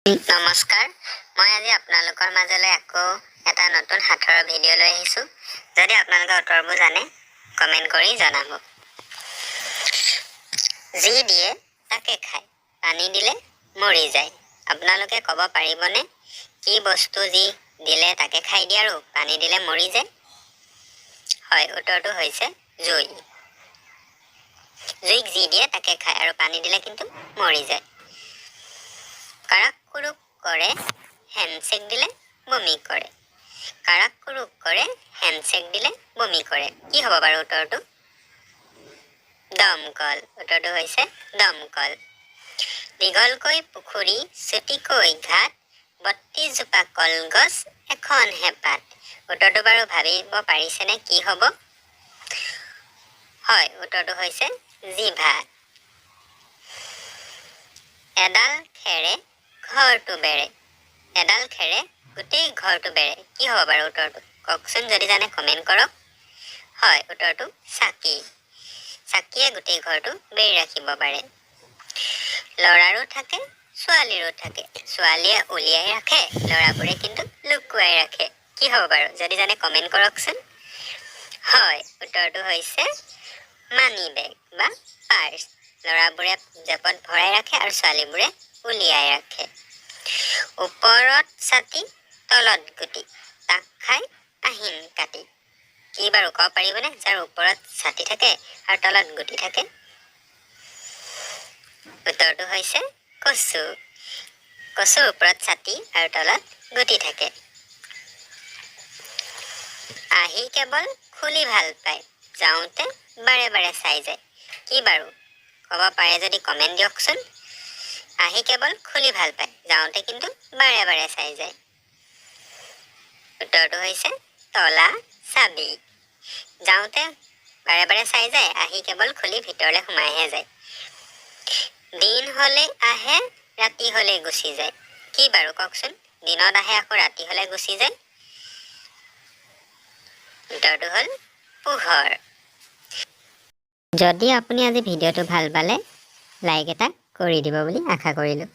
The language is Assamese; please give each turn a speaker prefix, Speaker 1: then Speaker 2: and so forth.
Speaker 1: নমস্কাৰ মই আজি আপোনালোকৰ মাজলৈ আকৌ এটা নতুন হাথৰৰ ভিডিঅ' লৈ আহিছোঁ যদি আপোনালোকে উত্তৰবোৰ জানে কমেন্ট কৰি জনাব যি দিয়ে তাকে খায় পানী দিলে মৰি যায় আপোনালোকে ক'ব পাৰিবনে কি বস্তু যি দিলে তাকে খাই দিয়ে আৰু পানী দিলে মৰি যায় হয় উত্তৰটো হৈছে জুই জুইক যি দিয়ে তাকে খায় আৰু পানী দিলে কিন্তু মৰি যায় কাৰাক কুৰুক কৰে হেণ্ডশেক দিলে বমি কৰে কাৰাক কুৰুক কৰে হেণ্ডশেক দিলে বমি কৰে কি হ'ব বাৰু উত্তৰটো দমকল উত্তৰটো হৈছে দমকল দীঘলকৈ পুখুৰী চুটিকৈ ঘাট ৩২ জোপা কলগছ এখন হেপাত উত্তৰটো বাৰু ভাবিব পাৰিছেনে কি হ'ব হয় উত্তৰটো হৈছে জিভা এডাল খেৰে ঘৰটো বেৰে এডাল খেৰে গোটেই ঘৰটো বেৰে কি হ'ব বাৰু উত্তৰটো কওকচোন যদি জানে কমেন্ট কৰক হয় উত্তৰটো চাকি চাকিয়ে গোটেই ঘৰটো বেৰি ৰাখিব পাৰে ল'ৰাৰো থাকে ছোৱালীৰো থাকে ছোৱালীয়ে উলিয়াই ৰাখে ল'ৰাবোৰে কিন্তু লুকুৱাই ৰাখে কি হ'ব বাৰু যদি জানে কমেন্ট কৰকচোন হয় উত্তৰটো হৈছে মানি বেগ বা পাৰ্চ ল'ৰাবোৰে জেপত ভৰাই ৰাখে আৰু ছোৱালীবোৰে উলিয়াই ৰাখে ওপৰত ছাতি তলত গুটি তাক খাই আহিন কাটি কি বাৰু ক'ব পাৰিবনে যাৰ ওপৰত ছাতি থাকে আৰু তলত গুটি থাকে উত্তৰটো হৈছে কচু কচুৰ ওপৰত ছাতি আৰু তলত গুটি থাকে আহি কেৱল খুলি ভাল পায় যাওঁতে বাৰে বাৰে চাই যায় কি বাৰু ক'ব পাৰে যদি কমেন্ট দিয়কচোন আহি কেৱল খুলি ভাল পায় যাওঁতে কিন্তু বাৰে বাৰে চাই যায় উত্তৰটো হৈছে তলা চাবি যাওঁতে বাৰে বাৰে চাই যায় আহি কেৱল খুলি ভিতৰলৈ সোমাইহে যায় দিন হ'লে আহে ৰাতি হ'লে গুচি যায় কি বাৰু কওকচোন দিনত আহে আকৌ ৰাতি হ'লে গুচি যায় উত্তৰটো হ'ল পোহৰ যদি আপুনি আজি ভিডিঅ'টো ভাল পালে লাইক এটা কৰি দিব বুলি আশা কৰিলোঁ